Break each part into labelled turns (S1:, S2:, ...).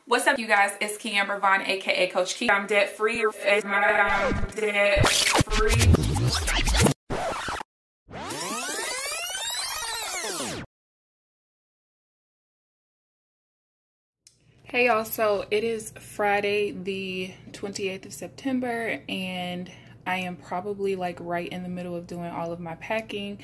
S1: What's up, you guys? It's KeAmber Vaughn, aka Coach Ke. I'm debt free. I'm debt free. Hey y'all, so it is Friday the 28th of September and I am probably like right in the middle of doing all of my packing.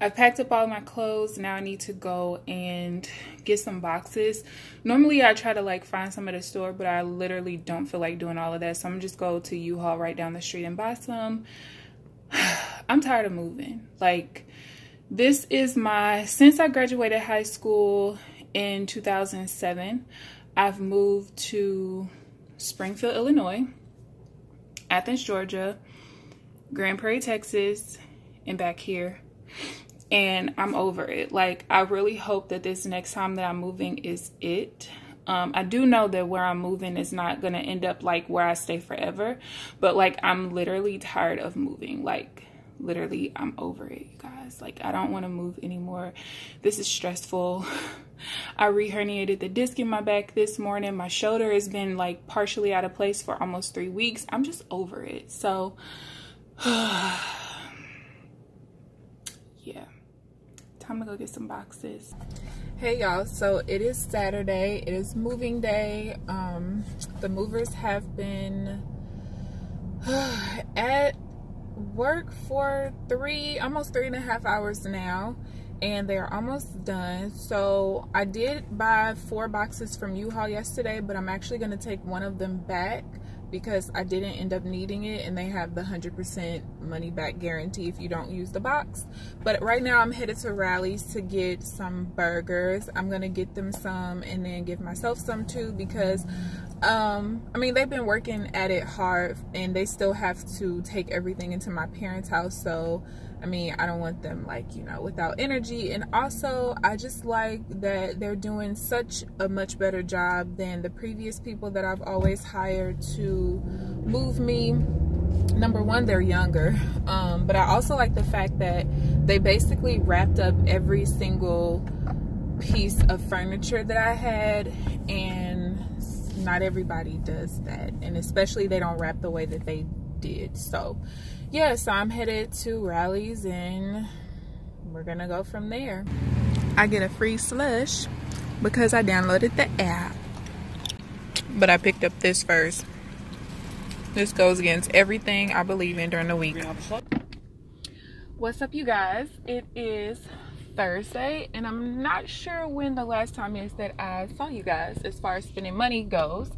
S1: I've packed up all of my clothes. Now I need to go and get some boxes. Normally I try to like find some at the store, but I literally don't feel like doing all of that. So I'm just go to U-Haul right down the street and buy some. I'm tired of moving. Like, this is since I graduated high school in 2007, I've moved to Springfield, Illinois, Athens, Georgia, Grand Prairie, Texas, and back here. And I'm over it. Like, I really hope that this next time that I'm moving is it. I do know that where I'm moving is not going to end up like where I stay forever. But like, I'm literally tired of moving. Like, literally, I'm over it, you guys. Like, I don't want to move anymore. This is stressful. I re-herniated the disc in my back this morning. My shoulder has been like partially out of place for almost 3 weeks. I'm just over it. So, yeah. Time to go get some boxes. Hey y'all, so it is Saturday. It is moving day. The movers have been at work for almost 3.5 hours now, and they're almost done. So I did buy 4 boxes from U-Haul yesterday, but I'm actually going to take one of them back because I didn't end up needing it, and they have the 100% money back guarantee if you don't use the box. But right now I'm headed to Rally's to get some burgers. I'm going to get them some and then give myself some too, because I mean, they've been working at it hard and they still have to take everything into my parents' house. So I mean, I don't want them like, you know, without energy. And also I just like that they're doing such a much better job than the previous people that I've always hired to move me. Number one, they're younger, but I also like the fact that they basically wrapped up every single piece of furniture that I had, and not everybody does that, and especially they don't wrap the way that they did. So yeah, so I'm headed to Rally's and we're gonna go from there. I get a free slush because I downloaded the app, but I picked up this first. This goes against everything I believe in during the week. What's up, you guys? It is Thursday, and I'm not sure when the last time is that I saw you guys as far as spending money goes,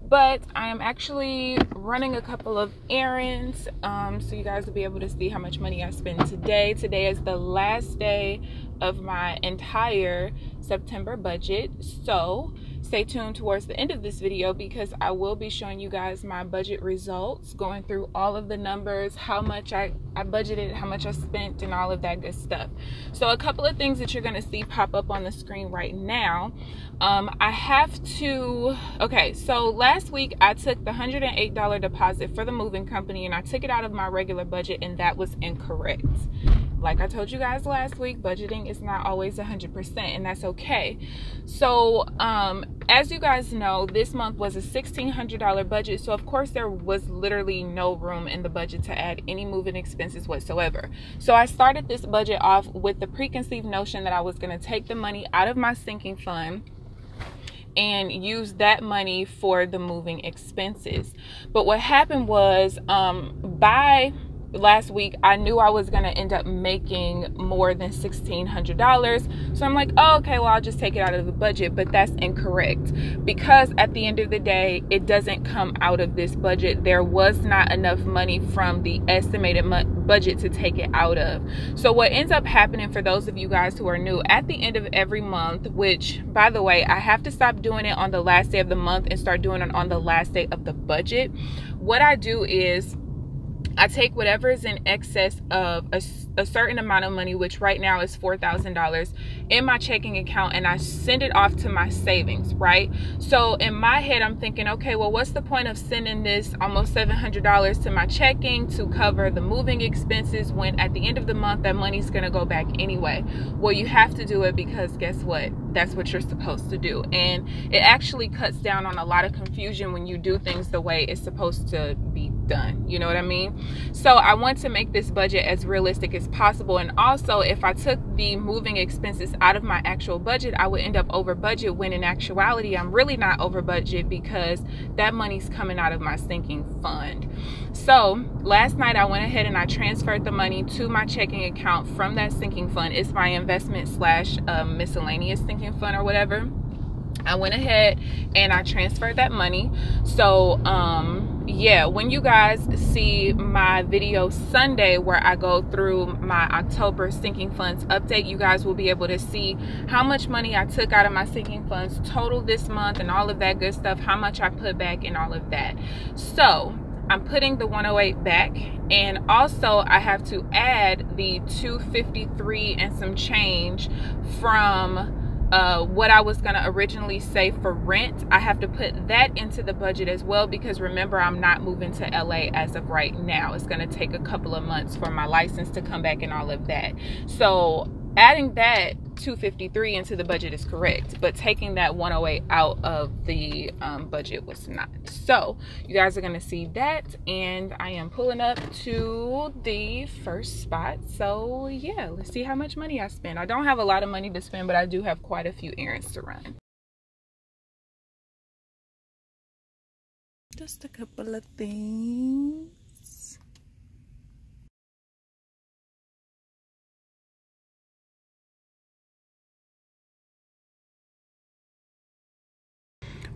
S1: but I am actually running a couple of errands, so you guys will be able to see how much money I spend today. Today is the last day of my entire September budget, so stay tuned towards the end of this video because I will be showing you guys my budget results, going through all of the numbers, how much I budgeted, how much I spent, and all of that good stuff. So a couple of things that you're going to see pop up on the screen right now. Okay, so last week I took the $108 deposit for the moving company, and I took it out of my regular budget, and that was incorrect. Like I told you guys last week, budgeting is not always 100%, and that's okay. So as you guys know, this month was a $1,600 budget, so of course there was literally no room in the budget to add any moving expenses whatsoever. So I started this budget off with the preconceived notion that I was going to take the money out of my sinking fund and use that money for the moving expenses. But what happened was, by last week I knew I was going to end up making more than $1,600, so I'm like, oh, okay, well, I'll just take it out of the budget. But that's incorrect, because at the end of the day it doesn't come out of this budget. There was not enough money from the estimated budget to take it out of. So what ends up happening, for those of you guys who are new, at the end of every month, which by the way I have to stop doing it on the last day of the month and start doing it on the last day of the budget, what I do is I take whatever is in excess of a certain amount of money, which right now is $4,000, in my checking account, and I send it off to my savings, right? So in my head, I'm thinking, okay, well, what's the point of sending this almost $700 to my checking to cover the moving expenses when at the end of the month that money's gonna go back anyway? Well, you have to do it because guess what? That's what you're supposed to do. And it actually cuts down on a lot of confusion when you do things the way it's supposed to be done. You know what I mean? So I want to make this budget as realistic as possible. And also, if I took the moving expenses out of my actual budget, I would end up over budget, when in actuality I'm really not over budget because that money's coming out of my sinking fund. So last night I went ahead and I transferred the money to my checking account from that sinking fund. It's my investment slash miscellaneous sinking fund or whatever. I went ahead and I transferred that money. So yeah, when you guys see my video Sunday where I go through my October sinking funds update, you guys will be able to see how much money I took out of my sinking funds total this month and all of that good stuff, how much I put back and all of that. So I'm putting the 108 back, and also I have to add the 253 and some change from what I was gonna originally say for rent. I have to put that into the budget as well, because remember, I'm not moving to LA as of right now. It's gonna take a couple of months for my license to come back and all of that. So adding that 253 into the budget is correct, but taking that 108 out of the budget was not. So you guys are gonna see that, and I am pulling up to the first spot. So yeah, let's see how much money I spend. I don't have a lot of money to spend, but I do have quite a few errands to run. Just a couple of things.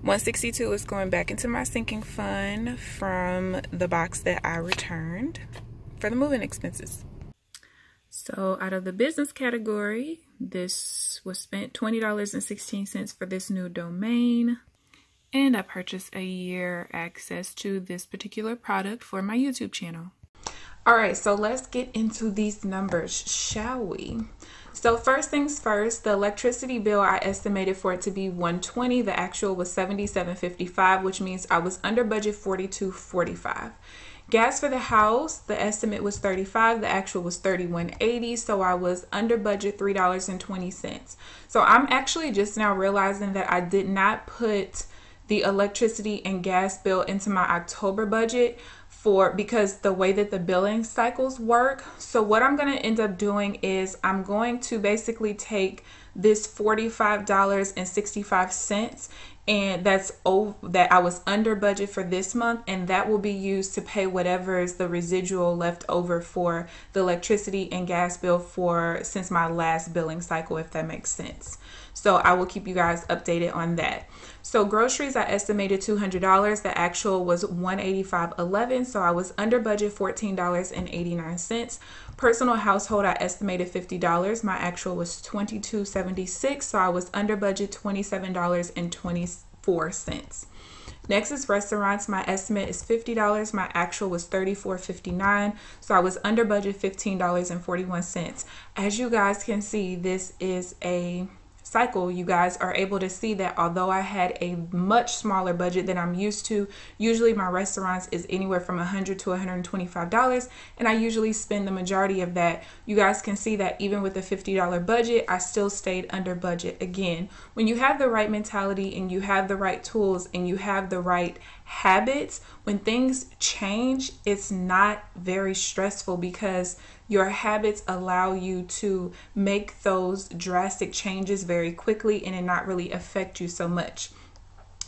S1: $162 is going back into my sinking fund from the box that I returned for the moving expenses. So out of the business category, this was spent $20.16 for this new domain. And I purchased a year access to this particular product for my YouTube channel. All right, so let's get into these numbers, shall we? So first things first, the electricity bill, I estimated for it to be $120. The actual was $77.55, which means I was under budget $42.45. Gas for the house, the estimate was $35. The actual was $31.80. So I was under budget $3.20. So I'm actually just now realizing that I did not put the electricity and gas bill into my October budget because the way that the billing cycles work. So what I'm going to end up doing is I'm going to basically take this $45.65, and that I was under budget for this month, and that will be used to pay whatever is the residual left over for the electricity and gas bill since my last billing cycle, if that makes sense. So I will keep you guys updated on that. So groceries, I estimated $200. The actual was $185.11. So I was under budget $14.89. Personal household, I estimated $50. My actual was $22.76. So I was under budget $27.24. Next is restaurants. My estimate is $50. My actual was $34.59. So I was under budget $15.41. As you guys can see, this is a cycle. You guys are able to see that although I had a much smaller budget than I'm used to, usually my restaurants is anywhere from $100 to $125, and I usually spend the majority of that. You guys can see that even with the $50 budget, I still stayed under budget. Again, when you have the right mentality and you have the right tools and you have the right habits, when things change, it's not very stressful because your habits allow you to make those drastic changes very quickly and it not really affect you so much.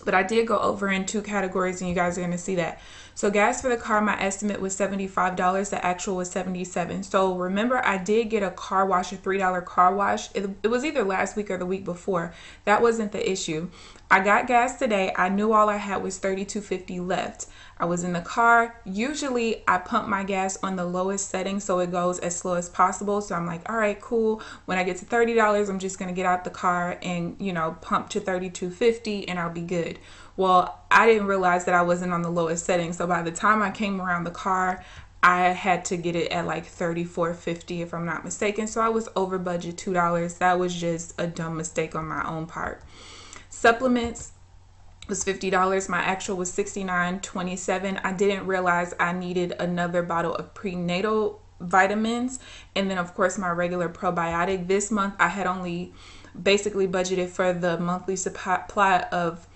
S1: But I did go over in two categories, and you guys are going to see that. So gas for the car, my estimate was $75. The actual was $77. So remember, I did get a car wash, a $3 car wash. It was either last week or the week before. That wasn't the issue. I got gas today. I knew all I had was $32.50 left. I was in the car. Usually I pump my gas on the lowest setting so it goes as slow as possible. So I'm like, all right, cool. When I get to $30, I'm just going to get out the car and, pump to $32.50 and I'll be good. Well, I didn't realize that I wasn't on the lowest setting. So by the time I came around the car, I had to get it at like $34.50 if I'm not mistaken. So I was over budget $2. That was just a dumb mistake on my own part. Supplements was $50. My actual was $69.27. I didn't realize I needed another bottle of prenatal vitamins, and then of course my regular probiotic. This month I had only basically budgeted for the monthly supply of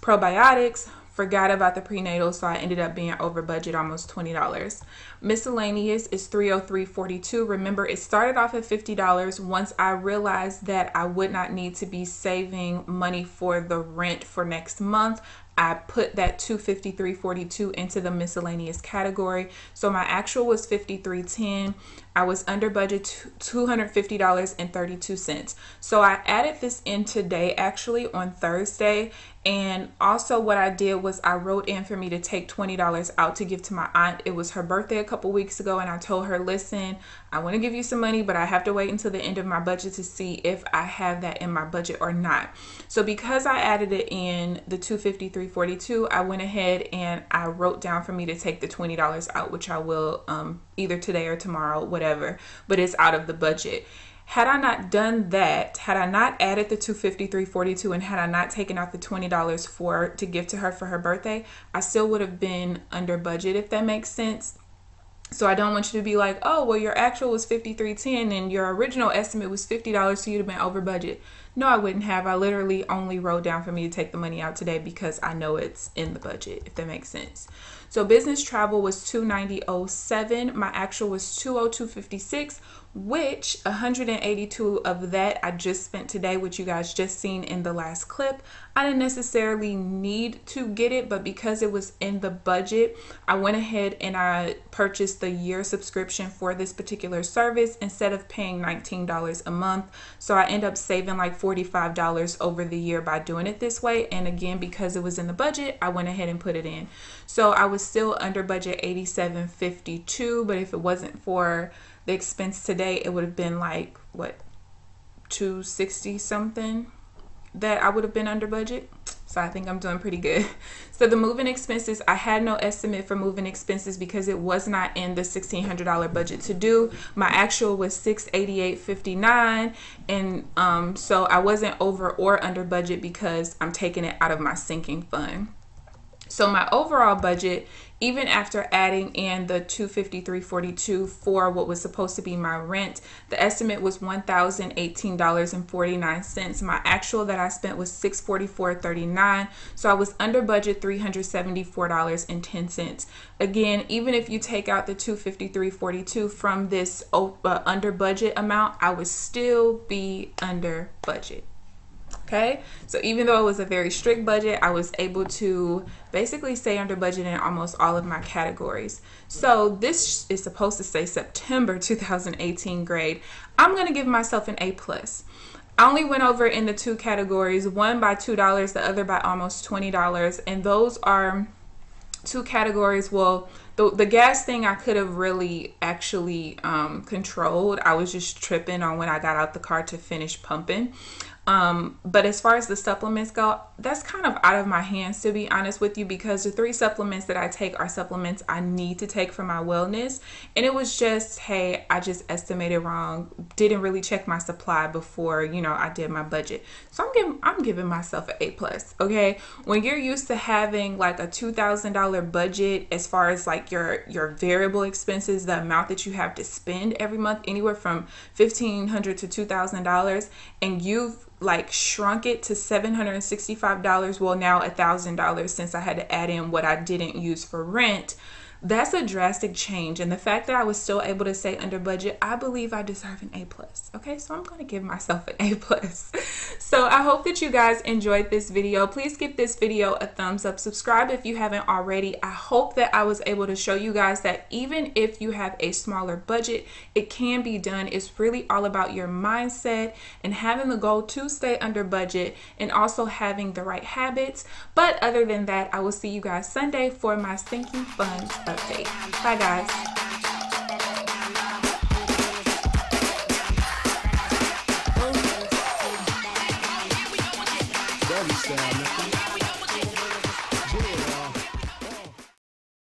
S1: probiotics, forgot about the prenatal, so I ended up being over budget, almost $20. Miscellaneous is $303.42. Remember, it started off at $50. Once I realized that I would not need to be saving money for the rent for next month, I put that $253.42 into the miscellaneous category. So my actual was $53.10. I was under budget $250.32. So I added this in today, actually on Thursday. And also what I did was I wrote in for me to take $20 out to give to my aunt. It was her birthday a couple weeks ago, and I told her, listen, I want to give you some money, but I have to wait until the end of my budget to see if I have that in my budget or not. So because I added it in the $253.42, I went ahead and I wrote down for me to take the $20 out, which I will either today or tomorrow, whatever, but it's out of the budget. Had I not done that, had I not added the $253.42 and had I not taken out the $20 to give to her for her birthday, I still would have been under budget, if that makes sense. So I don't want you to be like, oh, well, your actual was $53.10 and your original estimate was $50, so you'd have been over budget. No, I wouldn't have. I literally only wrote down for me to take the money out today because I know it's in the budget, if that makes sense. So business travel was $290.07. My actual was $202.56, which 182 of that I just spent today, which you guys just seen in the last clip. I didn't necessarily need to get it, but because it was in the budget, I went ahead and I purchased the year subscription for this particular service instead of paying $19 a month. So I end up saving like $45 over the year by doing it this way. And again, because it was in the budget, I went ahead and put it in. So I was still under budget $87.52, but if it wasn't for the expense today, it would have been like, what, $260 something that I would have been under budget. So I think I'm doing pretty good. So the moving expenses, I had no estimate for moving expenses because it was not in the $1,600 budget to do. My actual was $688.59, and so I wasn't over or under budget because I'm taking it out of my sinking fund. So my overall budget, even after adding in the $253.42 for what was supposed to be my rent, the estimate was $1,018.49. My actual that I spent was $644.39. So I was under budget $374.10. Again, even if you take out the $253.42 from this under budget amount, I would still be under budget. Okay, so even though it was a very strict budget, I was able to basically stay under budget in almost all of my categories. So this is supposed to say September 2018 grade. I'm going to give myself an A+. I only went over in the two categories, one by $2, the other by almost $20. And those are two categories. Well, the gas thing I could have really actually controlled. I was just tripping on when I got out the car to finish pumping. But as far as the supplements go, that's kind of out of my hands, to be honest with you, because the 3 supplements that I take are supplements I need to take for my wellness. And it was just, hey, I just estimated wrong, didn't really check my supply before, you know, I did my budget. So I'm giving myself an A+. Okay, when you're used to having like a $2,000 budget as far as like your variable expenses, the amount that you have to spend every month, anywhere from $1,500 to $2,000, and you've like shrunk it to $765, well now $1,000 since I had to add in what I didn't use for rent. That's a drastic change, and the fact that I was still able to stay under budget, I believe I deserve an A+. Okay, so I'm going to give myself an A+. So I hope that you guys enjoyed this video. Please give this video a thumbs up. Subscribe if you haven't already. I hope that I was able to show you guys that even if you have a smaller budget, it can be done. It's really all about your mindset and having the goal to stay under budget and also having the right habits. But other than that, I will see you guys Sunday for my sinking funds update. Bye guys.